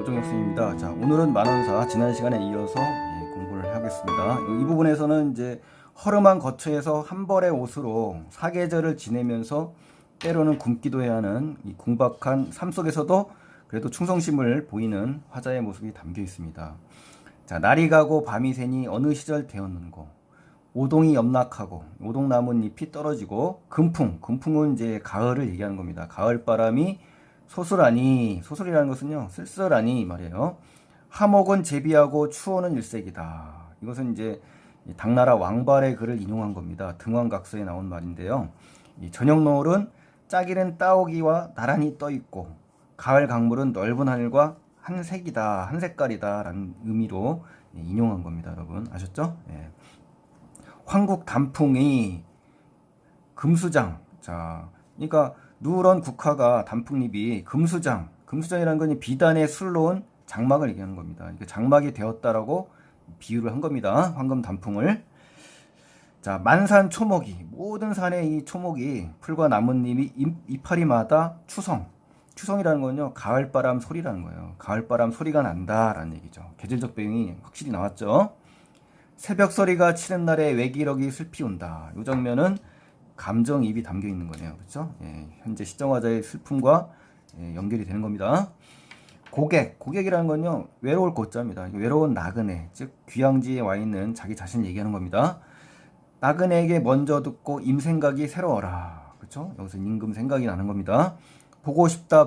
오종혁 선생님입니다. 자, 오늘은 만원사 지난 시간에 이어서 공부를 하겠습니다. 이 부분에서는 이제 허름한 거처에서 한 벌의 옷으로 사계절을 지내면서 때로는 굶기도 해야 하는 이 궁박한 삶 속에서도 그래도 충성심을 보이는 화자의 모습이 담겨 있습니다. 자, 날이 가고 밤이 새니 어느 시절 되었는고, 오동이 염락하고 오동나뭇잎이 떨어지고 금풍은 이제 가을을 얘기하는 겁니다. 가을 바람이 소슬하니, 소슬이라는 것은요 쓸쓸하니 말이에요. 하목은 제비하고 추호는 일색이다. 이것은 이제 당나라 왕발의 글을 인용한 겁니다. 등왕각서에 나온 말인데요. 이 저녁 노을은 짝이른 따오기와 나란히 떠 있고 가을 강물은 넓은 하늘과 한 색이다, 한 색깔이다 라는 의미로 인용한 겁니다. 여러분 아셨죠? 예. 황국 단풍이 금수장. 자, 그러니까 누런 국화가 단풍잎이 금수장이라는 건 비단에 술로운 장막을 얘기하는 겁니다. 그러니까 장막이 되었다라고 비유를 한 겁니다. 황금 단풍을. 자, 만산 초목이, 모든 산의 이 초목이 풀과 나뭇잎이 이파리마다 추성이라는 건요 가을바람 소리라는 거예요. 가을바람 소리가 난다라는 얘기죠. 계절적 배경이 확실히 나왔죠. 새벽 소리가 치는 날에 외기력이 슬피 온다. 이 장면은 감정이입이 담겨 있는 거네요. 그렇죠? 예, 현재 시정화자의 슬픔과 연결이 되는 겁니다. 고객이라는 건요 외로울 고자입니다. 외로운 나그네, 즉 귀향지에 와 있는 자기 자신을 얘기하는 겁니다. 나그네에게 먼저 듣고 임생각이 새로워라. 그렇죠? 여기서 임금 생각이 나는 겁니다. 보고 싶다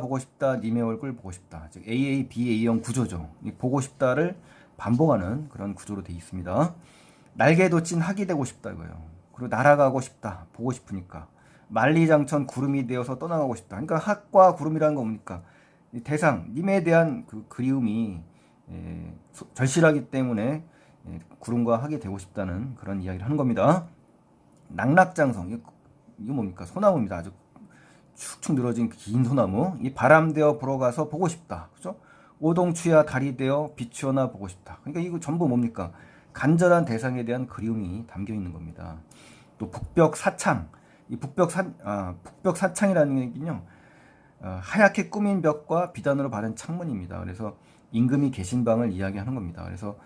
님의 얼굴 보고 싶다. 즉 AABA형 구조죠. 이 보고 싶다를 반복하는 그런 구조로 되어 있습니다. 날개 돋친 학이 되고 싶다 이거예요. 그리고 날아가고 싶다. 보고 싶으니까. 만리장천 구름이 되어서 떠나가고 싶다. 그러니까 학과 구름이라는 거 뭡니까? 대상, 님에 대한 그 그리움이 절실하기 때문에 구름과 학이 되고 싶다는 그런 이야기를 하는 겁니다. 낙락장성, 이거 뭡니까? 소나무입니다. 아주 축축 늘어진 긴 소나무. 이 바람 되어 불어가서 보고 싶다. 그죠? 오동추야 달이 되어 비추어나 보고 싶다. 그러니까 이거 전부 뭡니까? 간절한 대상에 대한 그리움이 담겨 있는 겁니다. 또 북벽사창, 이 북벽사창이라는 얘기는요, 하얗게 꾸민 벽과 비단으로 바른 창문입니다. 그래서 임금이 계신 방을 이야기하는 겁니다. 그래서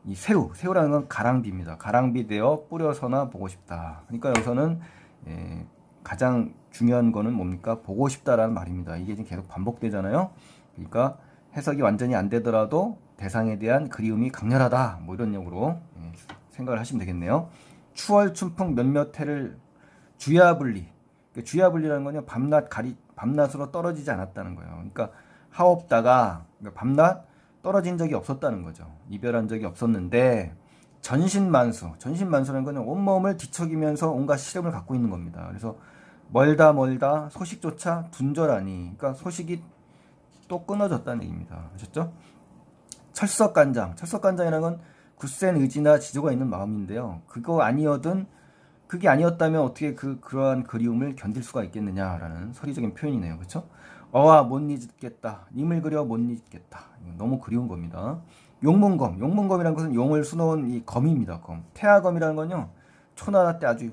이 새우라는 건 가랑비입니다. 가랑비 되어 뿌려서나 보고 싶다. 그러니까 여기서는 가장 중요한 거는 뭡니까? 보고 싶다라는 말입니다. 이게 지금 계속 반복되잖아요. 그러니까 해석이 완전히 안 되더라도 대상에 대한 그리움이 강렬하다. 뭐 이런 역으로 생각을 하시면 되겠네요. 추월 춘풍 몇몇 해를 주야분리. 주야분리라는 건요, 밤낮으로 떨어지지 않았다는 거예요. 그러니까 하옵다가 밤낮 떨어진 적이 없었다는 거죠. 이별한 적이 없었는데 전신만수라는 거는 온몸을 뒤척이면서 온갖 시름을 갖고 있는 겁니다. 그래서 멀다 소식조차 둔절하니, 그러니까 소식이 또 끊어졌다는 얘기입니다. 아셨죠? 철석간장이라는 건 굳센 의지나 지조가 있는 마음인데요. 그게 아니었다면 어떻게 그러한 그리움을 견딜 수가 있겠느냐라는 서리적인 표현이네요. 그렇죠? 어와 못 잊겠다. 님을 그려 못 잊겠다. 너무 그리운 겁니다. 용문검이라는 것은 용을 수놓은 이 검입니다. 검. 태아검이라는 건요, 초나라 때 아주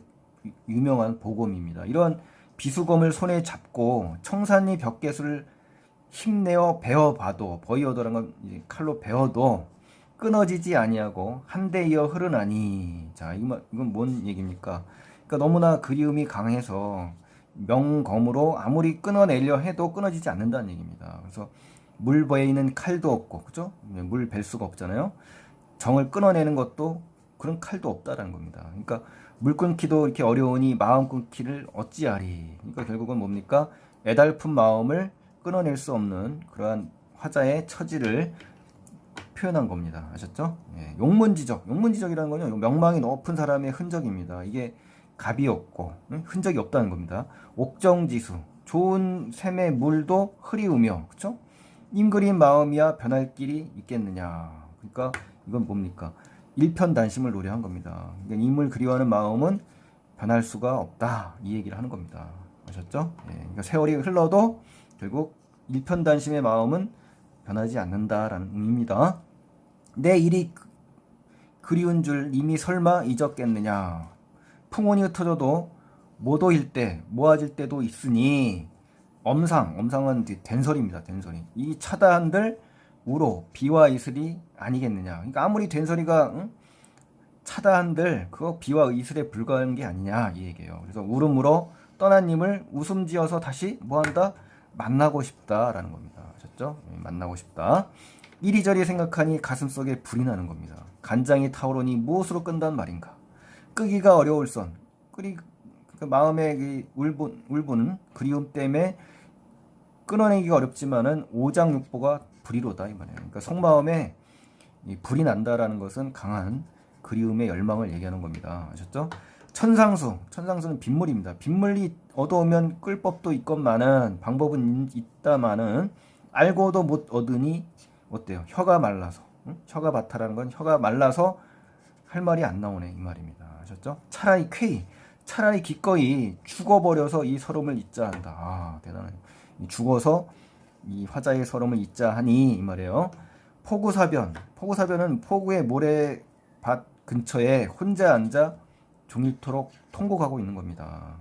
유명한 보검입니다. 이런 비수검을 손에 잡고 청산리 벽개수를 힘내어 베어봐도, 버이어도라는 건 칼로 베어도 끊어지지 아니하고 한데 이어 흐르나니. 자, 이건 뭔 얘기입니까? 그러니까 너무나 그리움이 강해서 명검으로 아무리 끊어내려 해도 끊어지지 않는다는 얘기입니다. 그래서 물 베이는 칼도 없고, 그죠? 물 벨 수가 없잖아요. 정을 끊어내는 것도 그런 칼도 없다라는 겁니다. 그러니까 물 끊기도 이렇게 어려우니 마음 끊기를 어찌하리. 그러니까 결국은 뭡니까? 애달픈 마음을 끊어낼 수 없는 그러한 화자의 처지를 표현한 겁니다. 아셨죠? 용문지적이라는 건요, 명망이 높은 사람의 흔적입니다. 이게 갑이 없고 흔적이 없다는 겁니다. 옥정지수, 좋은 샘의 물도 흐리우며, 그렇죠? 임그린 마음이야 변할 길이 있겠느냐. 그러니까 이건 뭡니까? 일편단심을 노래한 겁니다. 그러니까 임을 그리워하는 마음은 변할 수가 없다. 이 얘기를 하는 겁니다. 아셨죠? 그러니까 세월이 흘러도 결국 일편단심의 마음은 변하지 않는다라는 의미입니다. 내 일이 그리운 줄 이미 설마 잊었겠느냐. 풍운이 흩어져도 모도일 때, 모아질 때도 있으니 엄상은 된설입니다. 된설이. 이 차다한들 우로 비와 이슬이 아니겠느냐. 그러니까 아무리 된소리가 차다 한들 그거 비와 이슬에 불과한 게 아니냐 이 얘기예요. 그래서 울음으로 떠난 님을 웃음 지어서 다시 뭐한다? 만나고 싶다라는 겁니다. 아셨죠? 만나고 싶다. 이리저리 생각하니 가슴속에 불이 나는 겁니다. 간장이 타오르니 무엇으로 끈단 말인가? 끄기가 어려울 선. 그 마음의 울분, 그리움 때문에 끊어내기가 어렵지만은 오장육부가 불이로다 이 말이에요. 그러니까 속마음에 이 불이 난다라는 것은 강한 그리움의 열망을 얘기하는 겁니다. 아셨죠? 천상수는 빗물입니다. 빗물이 얻어오면 끌 법도 있건만은 방법은 있다마는 알고도 못 얻으니 어때요? 혀가 말라서. 혀가 바타라는 건 혀가 말라서 할 말이 안 나오네 이 말입니다. 아셨죠? 차라리 기꺼이 죽어버려서 이 서름을 잊자 한다. 아 대단해. 죽어서 이 화자의 서름을 잊자 하니 이 말이에요. 포구사변은 포구의 모래밭 근처에 혼자 앉아 종일토록 통곡하고 있는 겁니다.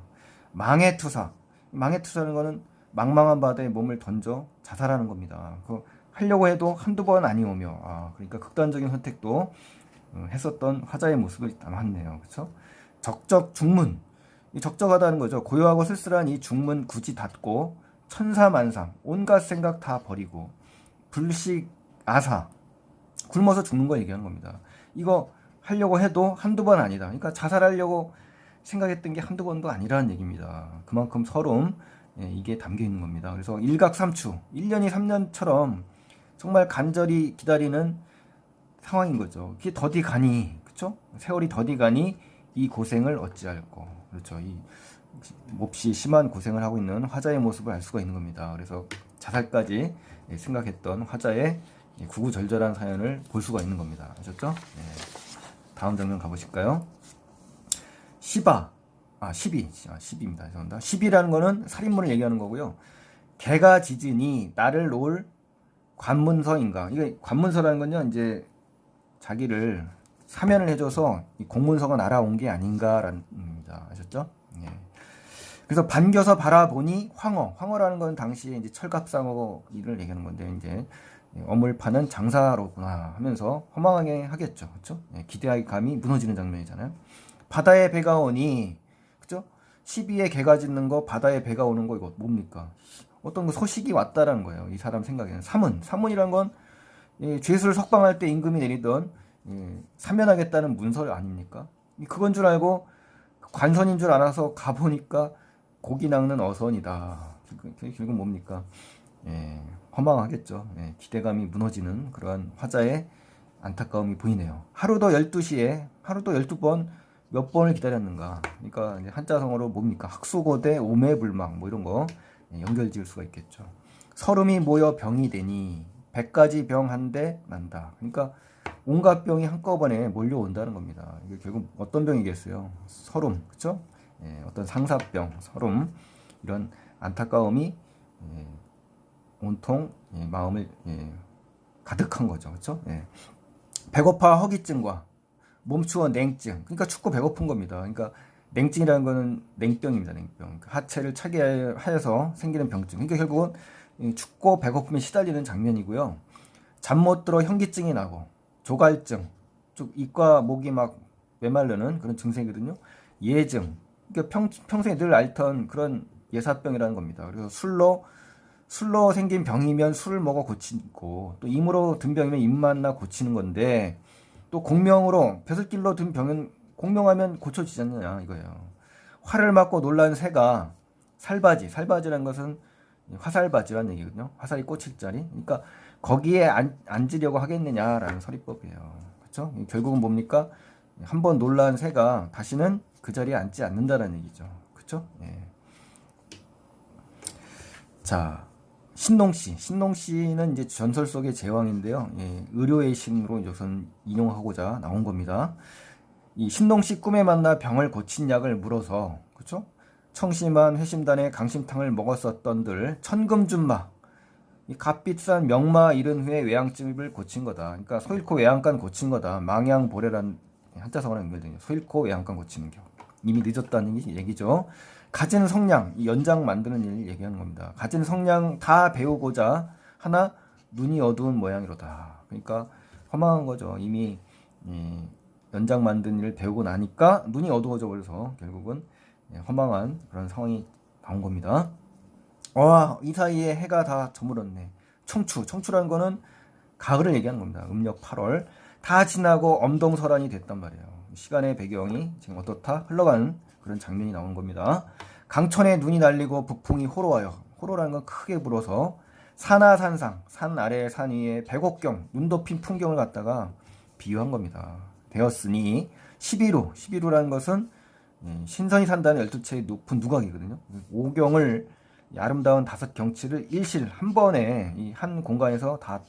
망해투사라는 거는 망망한 바다에 몸을 던져 자살하는 겁니다. 그 하려고 해도 한두 번 아니오며 그러니까 극단적인 선택도 했었던 화자의 모습을 담았네요. 그렇죠? 적적중문 이 적적하다는 거죠. 고요하고 쓸쓸한 이 중문 굳이 닫고 천사만상 온갖 생각 다 버리고 불식아사 굶어서 죽는 거 얘기하는 겁니다. 이거 하려고 해도 한두 번 아니다. 그러니까 자살하려고 생각했던 게 한두 번도 아니라는 얘기입니다. 그만큼 서름 이게 담겨 있는 겁니다. 그래서 일각삼추 1년이 3년처럼 정말 간절히 기다리는 상황인 거죠. 그게 더디 가니 그렇죠? 세월이 더디 가니 이 고생을 어찌할꼬. 그렇죠. 이 몹시 심한 고생을 하고 있는 화자의 모습을 알 수가 있는 겁니다. 그래서 자살까지 생각했던 화자의 구구절절한 사연을 볼 수가 있는 겁니다. 아셨죠? 다음 장면 가보실까요? 시비입니다. 죄송합니다. 시비라는 거는 살인물을 얘기하는 거고요. 개가 짖으니 나를 놓을 관문서인가. 이게 관문서라는 건요, 이제 자기를 사면을 해줘서 이 공문서가 날아온 게 아닌가라는 겁니다. 아셨죠? 예. 그래서 반겨서 바라보니 황어라는 건 당시에 이제 철갑상어 일을 얘기하는 건데 이제 어물 파는 장사로구나 하면서 허망하게 하겠죠. 그렇죠? 예, 기대의 감이 무너지는 장면이잖아요. 바다에 배가 오니 그렇죠? 시비에 개가 짖는 거 바다에 배가 오는 거 이거 뭡니까? 어떤 거 소식이 왔다라는 거예요. 이 사람 생각에는 사문이란 건 죄수를 석방할 때 임금이 내리던 사면하겠다는 문서 아닙니까? 그건 줄 알고 관선인 줄 알아서 가보니까 고기 낚는 어선이다. 결국 뭡니까? 허망하겠죠. 기대감이 무너지는 그러한 화자의 안타까움이 보이네요. 하루도 12시에 하루도 12번 몇 번을 기다렸는가. 그러니까 이제 한자성어로 뭡니까? 학수고대 오매불망 뭐 이런 거 연결 지을 수가 있겠죠. 서름이 모여 병이 되니 100가지 병 한 대 난다. 그러니까 온갖 병이 한꺼번에 몰려온다는 겁니다. 이게 결국 어떤 병이겠어요? 서름, 그렇죠? 어떤 상사병, 서름 이런 안타까움이 온통 마음을 가득한 거죠, 그렇죠? 배고파 허기증과 몸추워 냉증, 그러니까 춥고 배고픈 겁니다. 그러니까 냉증이라는 거는 냉병입니다, 냉병. 하체를 차게 하여서 생기는 병증. 그러니까 결국은 춥고 배고픔에 시달리는 장면이고요. 잠 못 들어 현기증이 나고 조갈증, 쭉 입과 목이 막 메마르는 그런 증세거든요. 예증, 그러니까 평소에 늘 앓던 그런 예사병이라는 겁니다. 그래서 술로 생긴 병이면 술을 먹어 고치고 또 임으로 든 병이면 임만나 고치는 건데 또 공명으로 벼슬길로 든 병은 공명하면 고쳐지지 않느냐 이거예요. 활을 맞고 놀란 새가 살바지라는 것은 화살바지라는 얘기거든요. 화살이 꽂힐 자리. 그러니까 거기에 앉으려고 하겠느냐라는 서리법이에요. 그렇죠? 결국은 뭡니까? 한번 놀란 새가 다시는 그 자리에 앉지 않는다는 얘기죠. 그렇죠? 자, 신농씨는 이제 전설 속의 제왕인데요. 의료의 신으로 우선 인용하고자 나온 겁니다. 이 신농씨 꿈에 만나 병을 고친 약을 물어서 그렇죠? 청심한 회심단에 강심탕을 먹었었던들 천금준마 이 값비싼 명마 잃은 후에 외양증을 고친 거다. 그러니까 소일코 외양간 고친 거다. 망양보레란 한자성어랑 연결되죠. 소일코 외양간 고치는 겨. 이미 늦었다는 얘기죠. 가진 성량, 이 연장 만드는 일 얘기하는 겁니다. 가진 성량 다 배우고자 하나 눈이 어두운 모양이로다. 그러니까 허망한 거죠. 이미 연장 만든 일을 배우고 나니까 눈이 어두워져 버려서 결국은 허망한 그런 상황이 나온 겁니다. 와, 이 사이에 해가 다 저물었네. 청추라는 거는 가을을 얘기하는 겁니다. 음력 8월 다 지나고 엄동설한이 됐단 말이에요. 시간의 배경이 지금 어떻다 흘러가는 그런 장면이 나온 겁니다. 강천에 눈이 날리고 북풍이 호로하여, 호로라는 건 크게 불어서 산하산상, 산 아래 산 위에 백옥경, 눈 덮인 풍경을 갖다가 비유한 겁니다. 되었으니 11호라는 것은 신선이 산다는 12채의 높은 누각이거든요. 오경을, 아름다운 5경치를 일실 한 번에 이 한 공간에서 다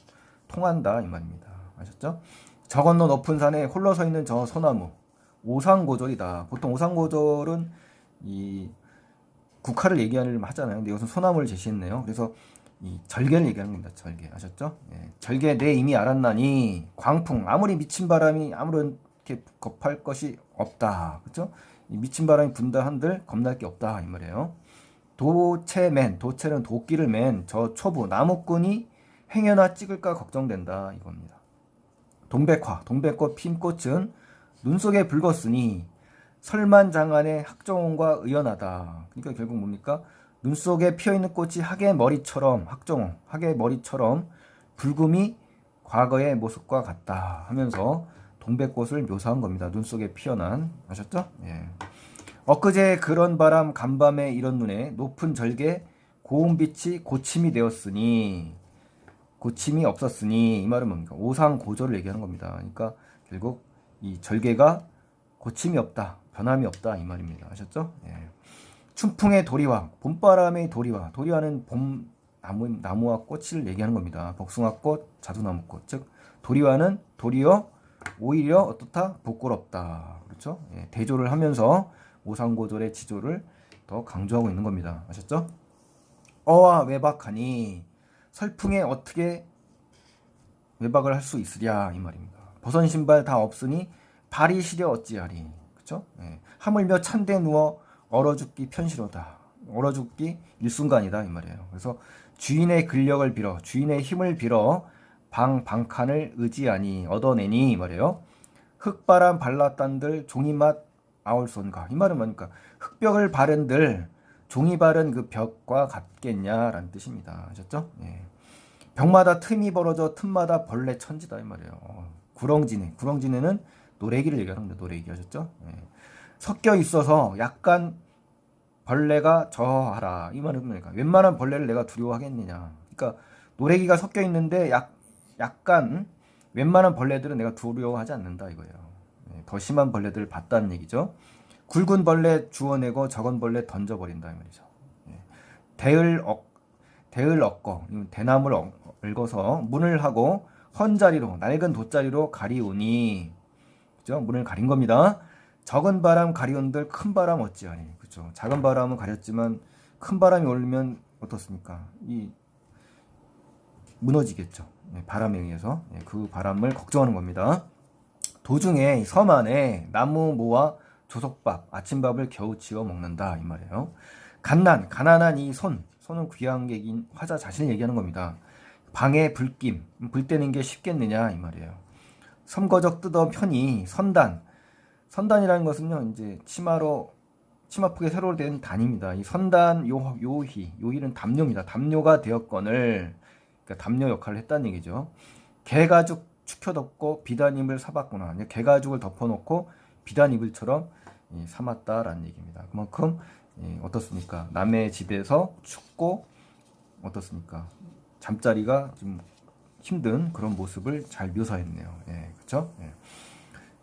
통한다 이 말입니다. 아셨죠? 저 건너 높은 산에 홀로 서 있는 저 소나무, 오상고졸이다. 보통 오상고졸은 이 국화를 얘기하는 하잖아요. 근데 이것은 소나무를 제시했네요. 그래서 이 절개를 얘기하는 겁니다. 절개. 아셨죠? 예. 절개 내 이미 알았나니 광풍, 아무리 미친 바람이 아무런 이렇게 겁할 것이 없다. 그렇죠? 이 미친 바람이 분다 한들 겁날 게 없다 이 말이에요. 도체는 도끼를 맨 저 초부 나무꾼이 행여나 찍을까 걱정된다 이겁니다. 동백꽃 핀 꽃은 눈 속에 붉었으니 설만장안의 학종홍과 의연하다. 그러니까 결국 뭡니까? 눈 속에 피어있는 꽃이 학의 머리처럼, 학종홍, 학의 머리처럼 붉음이 과거의 모습과 같다 하면서 동백꽃을 묘사한 겁니다. 눈 속에 피어난. 아셨죠? 예. 엊그제 그런 바람 간밤에 이런 눈에 높은 절개 고운빛이 고침이 되었으니, 고침이 없었으니, 이 말은 뭡니까? 오상고졸을 얘기하는 겁니다. 그러니까 결국 이 절개가 고침이 없다, 변함이 없다 이 말입니다. 아셨죠? 예. 춘풍의 도리와, 봄바람의 도리와, 도리와는 봄 나무와 꽃을 얘기하는 겁니다. 복숭아꽃, 자두나무꽃. 즉 도리와는 도리어 오히려 어떻다? 부끄럽다. 그렇죠? 예. 대조를 하면서 오상고졸의 지조를 더 강조하고 있는 겁니다. 아셨죠? 어와 외박하니 설풍에 어떻게 외박을 할 수 있으랴 이 말입니다. 벗은 신발 다 없으니 발이 시려 어찌하리. 그렇죠? 예. 하물며 찬데 누워 얼어 죽기 편시로다. 얼어 죽기 일순간이다 이 말이에요. 그래서 주인의 근력을 빌어, 주인의 힘을 빌어 방칸을 의지하니 얻어내니 이 말이에요. 흙바람 발랐단들 종이맛 아울손가. 이 말은 뭐니까 흙벽을 바른들 종이 바른 그 벽과 같겠냐라는 뜻입니다. 아셨죠? 예. 벽마다 틈이 벌어져 틈마다 벌레 천지다 이 말이에요. 구렁지네는 노래기를 얘기하는 겁니다. 노래기. 아셨죠? 예. 섞여 있어서 약간 벌레가 저하라 이 말은 뭐니까 웬만한 벌레를 내가 두려워하겠느냐. 그러니까 노래기가 섞여 있는데 약간 웬만한 벌레들은 내가 두려워하지 않는다 이거예요. 예. 더 심한 벌레들을 봤다는 얘기죠. 굵은 벌레 주워내고 적은 벌레 던져버린다 이 말이죠. 예. 대을 엎고 대나무를 얽어서 문을 하고 헌자리로 낡은 돗자리로 가리우니, 그죠? 문을 가린 겁니다. 적은 바람 가리운들 큰 바람 어찌하니. 그죠? 작은 바람은 가렸지만 큰 바람이 올리면 어떻습니까? 이 무너지겠죠. 예, 바람에 의해서. 예, 그 바람을 걱정하는 겁니다. 도중에 섬 안에 나무 모아 조석밥, 아침밥을 겨우 지어 먹는다 이 말이에요. 가난한 이 손은 귀양객인 화자 자신을 얘기하는 겁니다. 방에 불김, 불 떼는 게 쉽겠느냐 이 말이에요. 섬거적 뜯어 편히 선단이라는 것은요 이제 치마폭에 새로 된 단입니다. 이 선단 요희는 담요입니다. 담요가 되었거늘, 그러니까 담요 역할을 했다는 얘기죠. 개가죽 축혀 덮고 비단임을 사봤구나. 개가죽을 덮어놓고 비단이불처럼 삼았다라는 얘기입니다. 그만큼 어떻습니까? 남의 집에서 춥고 어떻습니까? 잠자리가 좀 힘든 그런 모습을 잘 묘사했네요. 예, 그렇죠? 예.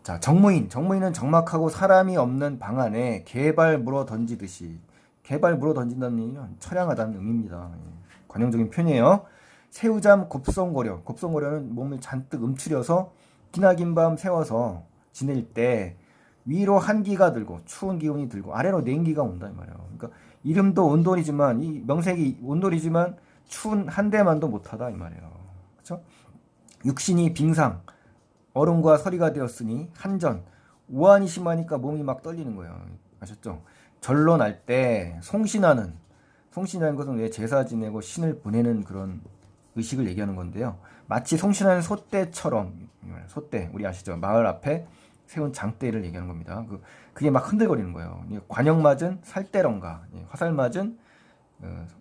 자, 정무인은 적막하고 사람이 없는 방 안에 개발 물어 던지듯이, 개발 물어 던진다는 얘기는 처량하다는 의미입니다. 예, 관용적인 표현이에요. 새우잠 곱성고려는 몸을 잔뜩 움츠려서 기나긴 밤 세워서 지낼 때 위로 한기가 들고 추운 기운이 들고 아래로 냉기가 온다 이 말이에요. 그러니까 이름도 온돌이지만 이 명색이 온돌이지만 추운 한대만도 못하다 이 말이에요. 그렇죠? 육신이 빙상 얼음과 서리가 되었으니 한전 우환이 심하니까 몸이 막 떨리는 거예요. 아셨죠? 절로 날 때 송신하는 것은 왜 제사 지내고 신을 보내는 그런 의식을 얘기하는 건데요. 마치 송신하는 소떼처럼, 소떼 우리 아시죠? 마을 앞에 세운 장대를 얘기하는 겁니다. 그게 막 흔들거리는 거예요. 관역 맞은 살대런가, 화살 맞은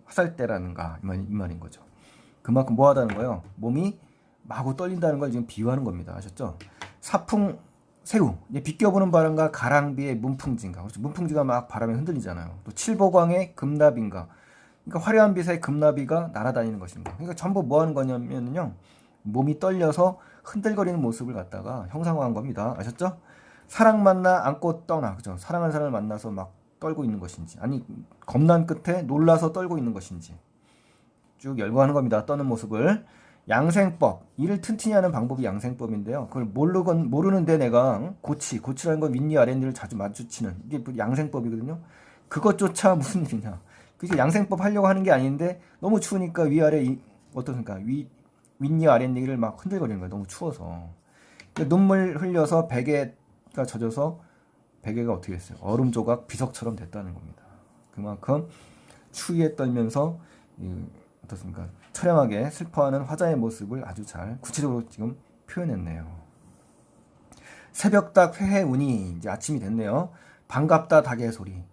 화살대라는가 이 말인 거죠. 그만큼 뭐하다는 거예요. 몸이 마구 떨린다는 걸 지금 비유하는 겁니다. 아셨죠? 사풍 새우, 비껴보는 바람과 가랑비의 문풍진가. 그렇죠? 문풍지가 막 바람에 흔들리잖아요. 또 칠보광의 금나비인가. 그러니까 화려한 빛의 금나비가 날아다니는 것인가. 그러니까 전부 뭐 하는 거냐면요. 몸이 떨려서 흔들거리는 모습을 갖다가 형상화한 겁니다. 아셨죠? 사랑 만나 안고 떠나. 그죠? 사랑하는 사람을 만나서 막 떨고 있는 것인지, 아니 겁난 끝에 놀라서 떨고 있는 것인지 쭉 열거하는 겁니다. 떠는 모습을. 양생법, 이를 튼튼히 하는 방법이 양생법인데요. 그걸 모르는데 내가 고치라는 건 윗니 아랫니를 자주 마주치는 이게 양생법이거든요. 그것조차 무슨 일이냐. 그게 양생법 하려고 하는 게 아닌데 너무 추우니까 위아래 어떻습니까? 윗니 아랫니를 막 흔들거리는 거예요. 너무 추워서. 눈물 흘려서 베개가 젖어서 베개가 어떻게 됐어요? 얼음 조각 비석처럼 됐다는 겁니다. 그만큼 추위에 떨면서 어떻습니까? 처량하게 슬퍼하는 화자의 모습을 아주 잘 구체적으로 지금 표현했네요. 새벽닭 회해운이 이제 아침이 됐네요. 반갑다 닭의 소리.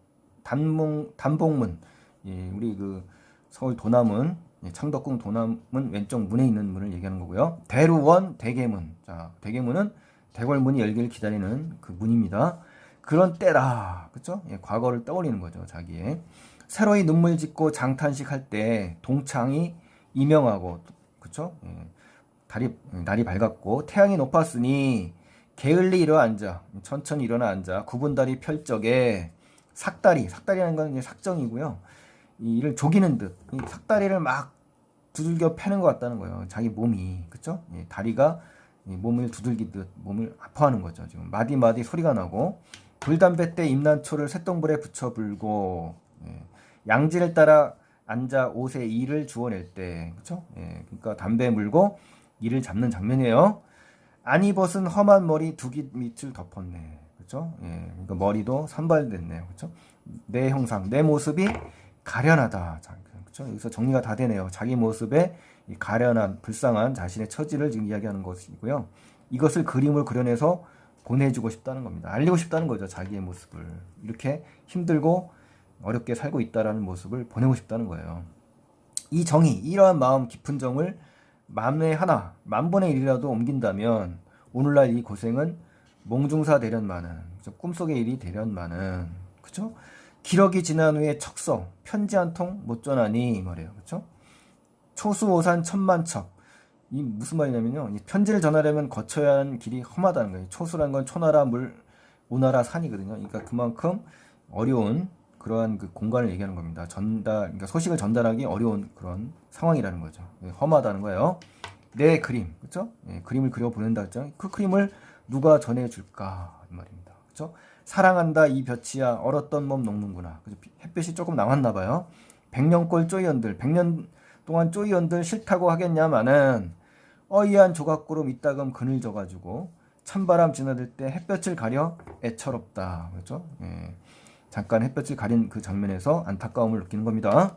단봉문, 우리 서울 도남문, 창덕궁 도남문 왼쪽 문에 있는 문을 얘기하는 거고요. 대루원 대계문. 자, 대계문은 대궐문이 열기를 기다리는 그 문입니다. 그런 때다. 그쵸? 과거를 떠올리는 거죠. 자기의. 새로이 눈물 짓고 장탄식 할 때 동창이 이명하고, 그쵸? 날이 밝았고 태양이 높았으니 게을리 일어나 앉아, 천천히 일어나 앉아 구분다리 펼적에 삭다리라는 건 이제 삭정이고요. 이를 조기는 듯, 이 삭다리를 막 두들겨 패는 것 같다는 거예요. 자기 몸이, 그쵸? 다리가 몸을 두들기듯 몸을 아파하는 거죠. 지금 마디마디 소리가 나고, 불담배 때 임난초를 쇳덩불에 붙여 불고, 양지를 따라 앉아 옷에 이를 주워낼 때, 그렇죠? 그러니까 담배 물고 이를 잡는 장면이에요. 안 입었은 험한 머리 두깃 밑을 덮었네, 그렇죠? 그러니까 머리도 산발됐네요, 그렇죠? 내 형상, 내 모습이 가련하다, 그렇죠? 여기서 정리가 다 되네요. 자기 모습에 이 가련한, 불쌍한 자신의 처지를 지금 이야기하는 것이고요. 이것을 그림을 그려내서 보내주고 싶다는 겁니다. 알리고 싶다는 거죠, 자기의 모습을. 이렇게 힘들고 어렵게 살고 있다라는 모습을 보내고 싶다는 거예요. 이 정의, 이러한 마음 깊은 정을 만에 하나, 만분의 일이라도 옮긴다면 오늘날 이 고생은 몽중사 대련만은, 꿈속의 일이 대련만은, 그쵸? 기러기 지난 후에 척서, 편지 한 통 못 전하니 이 말이에요. 그쵸? 초수오산 천만척. 이 무슨 말이냐면요. 이 편지를 전하려면 거쳐야 하는 길이 험하다는 거예요. 초수란 건 초나라 물, 오나라 산이거든요. 그러니까 그만큼 어려운 그러한 그 공간을 얘기하는 겁니다. 그러니까 소식을 전달하기 어려운 그런 상황이라는 거죠. 험하다는 거예요. 내 그림, 그렇죠? 그림을 그려 보낸다 했죠. 그 그림을 누가 전해줄까 이 말입니다. 그렇죠? 사랑한다 이 볕이야 얼었던 몸 녹는구나. 그죠? 햇볕이 조금 남았나 봐요. 100년꼴 쪼이언들, 100년 동안 쪼이언들 싫다고 하겠냐마는 어이한 조각구름 이따금 그늘져가지고 찬바람 지나들 때 햇볕을 가려 애처롭다. 그렇죠? 잠깐 햇볕을 가린 그 장면에서 안타까움을 느끼는 겁니다.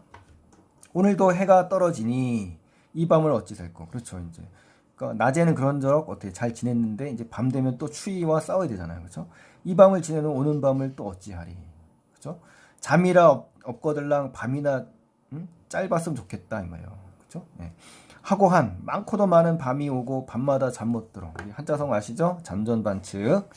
오늘도 해가 떨어지니 이 밤을 어찌 살고. 그렇죠. 이제 그러니까 낮에는 그런저럭 어떻게 잘 지냈는데 이제 밤 되면 또 추위와 싸워야 되잖아요. 그렇죠? 이 밤을 지내는 오는 밤을 또 어찌하리. 그렇죠? 잠이라 없거들랑 밤이나 짧았으면 좋겠다 이 말이에요. 그렇죠? 하고 많고도 많은 밤이 오고 밤마다 잠 못 들어. 한자성 아시죠? 잠전반측.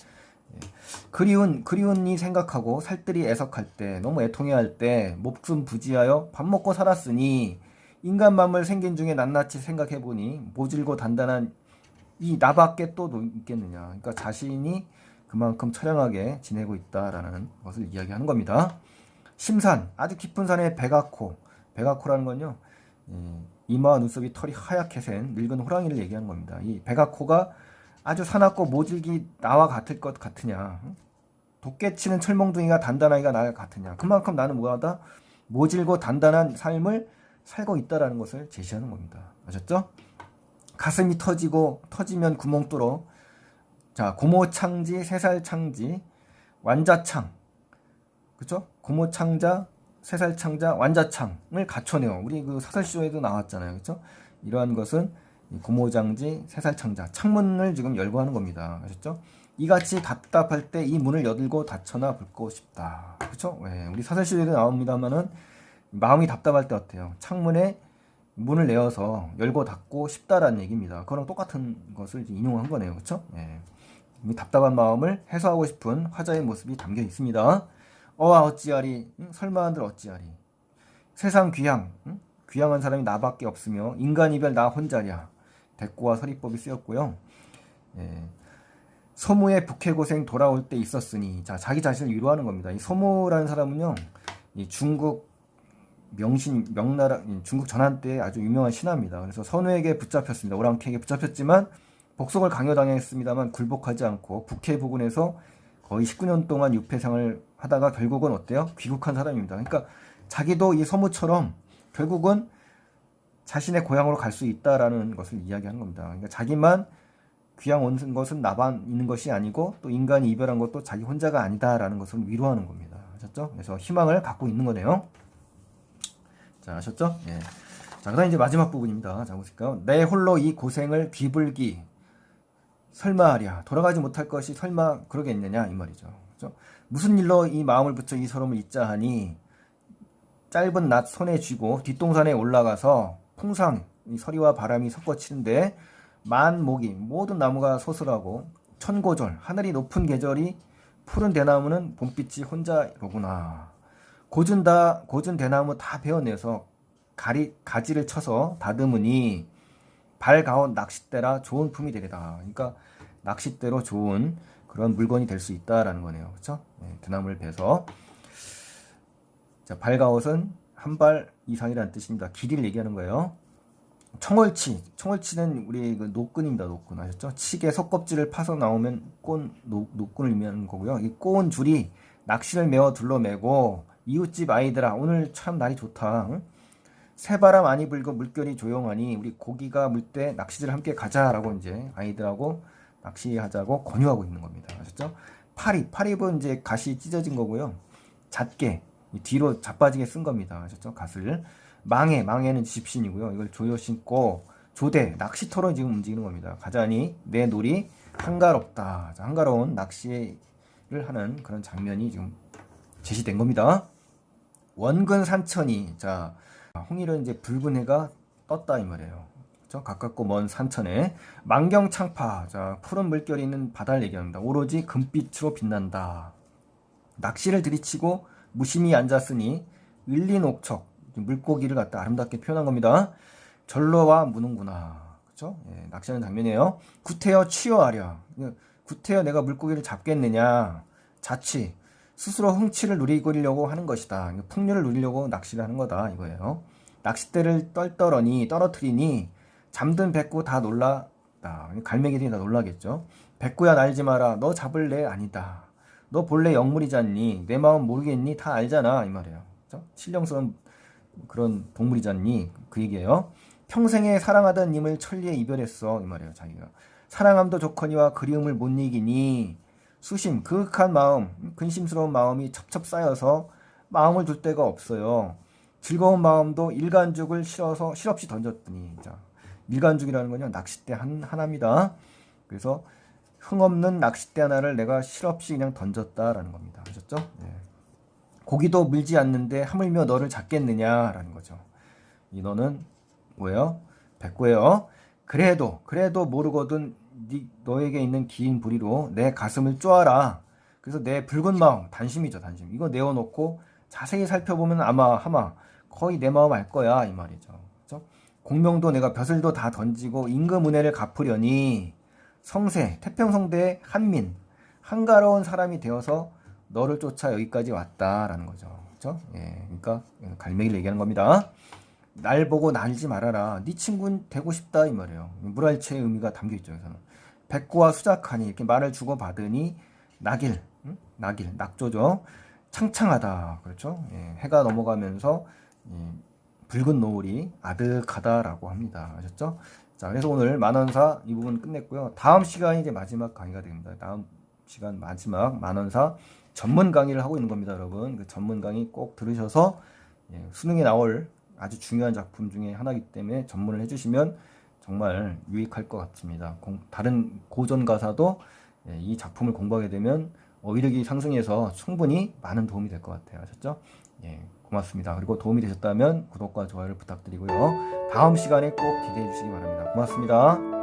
그리운이 생각하고 살뜰히 애석할 때, 너무 애통해할 때 목숨 부지하여 밥 먹고 살았으니 인간 맘을 생긴 중에 낱낱이 생각해보니 모질고 단단한 이 나밖에 또 있겠느냐. 그러니까 자신이 그만큼 처량하게 지내고 있다라는 것을 이야기하는 겁니다. 심산, 아주 깊은 산의 백악호라는 건요, 이마와 눈썹이 털이 하얗게 센 늙은 호랑이를 얘기하는 겁니다. 이 백악호가 아주 사납고 모질기 나와 같을 것 같으냐. 돋개치는 철몽둥이가 단단하기가 나와 같으냐. 그만큼 나는 뭐하다? 모질고 단단한 삶을 살고 있다라는 것을 제시하는 겁니다. 아셨죠? 가슴이 터지면 구멍 뚫어. 자, 고모창지, 세살창지, 완자창. 그쵸? 고모창자, 세살창자, 완자창을 갖춰내요. 우리 그 사설시조에도 나왔잖아요. 그쵸? 이러한 것은 고모장지 새살창자 창문을 지금 열고 하는 겁니다. 아셨죠? 이같이 답답할 때 이 문을 여들고 닫혀나 볼 싶다. 그렇죠? 네, 우리 사설시에도 나옵니다만은 마음이 답답할 때 어때요? 창문에 문을 내어서 열고 닫고 싶다라는 얘기입니다. 그거랑 똑같은 것을 인용한 거네요. 그렇죠? 네. 이 답답한 마음을 해소하고 싶은 화자의 모습이 담겨 있습니다. 어와 어찌하리 설마 한들 어찌하리 세상 귀양 귀양한 사람이 나밖에 없으며 인간 이별 나 혼자랴 대꾸와 서리법이 쓰였고요. 예. 소무의 북해고생 돌아올 때 있었으니 자 자기 자신을 위로하는 겁니다. 이 소무라는 사람은요 이 중국 명나라 중국 전한 때 아주 유명한 신하입니다. 그래서 선우에게 붙잡혔습니다. 오랑캐에게 붙잡혔지만 복속을 강요당했습니다만 굴복하지 않고 북해 부근에서 거의 19년 동안 유폐생을 하다가 결국은 어때요? 귀국한 사람입니다. 그러니까 자기도 이 소무처럼 결국은 자신의 고향으로 갈 수 있다라는 것을 이야기하는 겁니다. 그러니까 자기만 귀양 온 것은 나만 있는 것이 아니고 또 인간이 이별한 것도 자기 혼자가 아니다라는 것을 위로하는 겁니다. 아셨죠? 그래서 희망을 갖고 있는 거네요. 자, 아셨죠? 예. 자, 그다음 이제 마지막 부분입니다. 자, 보실까요? 내 홀로 이 고생을 귀불기 설마하랴 돌아가지 못할 것이 설마 그러겠느냐 이 말이죠. 그렇죠? 무슨 일로 이 마음을 붙여 이 서름을 잊자 하니 짧은 낫 손에 쥐고 뒷동산에 올라가서 풍상 이 서리와 바람이 섞어치는데 만목이 모든 나무가 소설하고 천고절 하늘이 높은 계절이 푸른 대나무는 봄빛이 혼자로구나. 고준 대나무 다 베어내서 가지를 쳐서 다듬으니 발가온 낚싯대라 좋은 품이 되리다. 그러니까 낚싯대로 좋은 그런 물건이 될 수 있다라는 거네요. 그렇죠? 네, 대나무를 베서 자, 발가옷은 한 발 이상이라는 뜻입니다. 길이를 얘기하는 거예요. 청월치는 우리 그 노끈입니다. 노끈 아셨죠? 칡의 속껍질을 파서 나오면 노끈을 의미하는 거고요. 이 꼬은 줄이 낚시를 메어 둘러매고 이웃집 아이들아 오늘 참 날이 좋다. 응? 새바람 많이 불고 물결이 조용하니 우리 고기가 물 때 낚시를 함께 가자라고 이제 아이들하고 낚시하자고 권유하고 있는 겁니다. 아셨죠? 파립은 이제 갓이 찢어진 거고요. 잣개 뒤로 자빠지게 쓴 겁니다. 아셨죠? 갓을 망해는 집신이고요. 이걸 조여 신고 조대 낚시터로 지금 움직이는 겁니다. 가자니 내 놀이 한가롭다. 자, 한가로운 낚시를 하는 그런 장면이 지금 제시된 겁니다. 원근 산천이 자 홍일은 이제 붉은 해가 떴다 이 말이에요. 그렇죠? 가깝고 먼 산천에 만경창파 자 푸른 물결이 있는 바다를 얘기합니다. 오로지 금빛으로 빛난다. 낚시를 들이치고 무심히 앉았으니 을리녹척 물고기를 갖다 아름답게 표현한 겁니다. 절로와 무는구나. 그렇죠? 예, 낚시하는 장면이에요. 구태여 취여하랴. 구태여 내가 물고기를 잡겠느냐. 자취 스스로 흥취를 누리려고 하는 것이다. 풍류를 누리려고 낚시를 하는 거다 이거예요. 낚싯대를 떨어뜨리니 잠든 백구 다 놀랐다. 갈매기들이 다 놀라겠죠. 백구야 날지 마라. 너 잡을 애 아니다. 너 본래 영물이잖니. 내 마음 모르겠니? 다 알잖아 이 말이에요. 그렇죠? 신령스러운 그런 동물이잖니 그 얘기예요. 평생에 사랑하던 님을 천리에 이별했어 이 말이에요. 자기가 사랑함도 좋거니와 그리움을 못 이기니 수심 그윽한 마음 근심스러운 마음이 첩첩 쌓여서 마음을 둘 데가 없어요. 즐거운 마음도 일간죽을 실어서 실없이 던졌더니 자 일간죽이라는 건요 낚싯대 하나입니다. 그래서 흥없는 낚싯대 하나를 내가 실없이 그냥 던졌다라는 겁니다. 아셨죠? 네. 고기도 물지 않는데 하물며 너를 잡겠느냐라는 거죠. 이 너는 뭐예요? 백구예요. 그래도 모르거든 너에게 있는 긴 부리로 내 가슴을 쪼아라. 그래서 내 붉은 마음 단심이죠 단심. 이거 내어놓고 자세히 살펴보면 아마 거의 내 마음 알 거야 이 말이죠. 그렇죠? 공명도 내가 벼슬도 다 던지고 임금은혜를 갚으려니 성세 태평성대의 한민 한가로운 사람이 되어서 너를 쫓아 여기까지 왔다라는 거죠. 그렇죠? 예, 그러니까 갈매기를 얘기하는 겁니다. 날 보고 날지 말아라. 네 친구는 되고 싶다 이 말이에요. 물알체의 의미가 담겨 있죠. 그래서는 백구와 수작하니 이렇게 말을 주고 받으니 낙일, 낙조죠. 창창하다, 그렇죠? 예, 해가 넘어가면서 붉은 노을이 아득하다라고 합니다. 아셨죠? 자, 그래서 오늘 만원사 이 부분 끝냈고요. 다음 시간이 이제 마지막 강의가 됩니다. 다음 시간 마지막 만원사 전문 강의를 하고 있는 겁니다, 여러분. 그 전문 강의 꼭 들으셔서 수능에 나올 아주 중요한 작품 중에 하나이기 때문에 전문을 해주시면 정말 유익할 것 같습니다. 다른 고전 가사도 이 작품을 공부하게 되면 어휘력이 상승해서 충분히 많은 도움이 될 것 같아요. 아셨죠? 예, 고맙습니다. 그리고 도움이 되셨다면 구독과 좋아요를 부탁드리고요. 다음 시간에 꼭 기대해 주시기 바랍니다. 고맙습니다.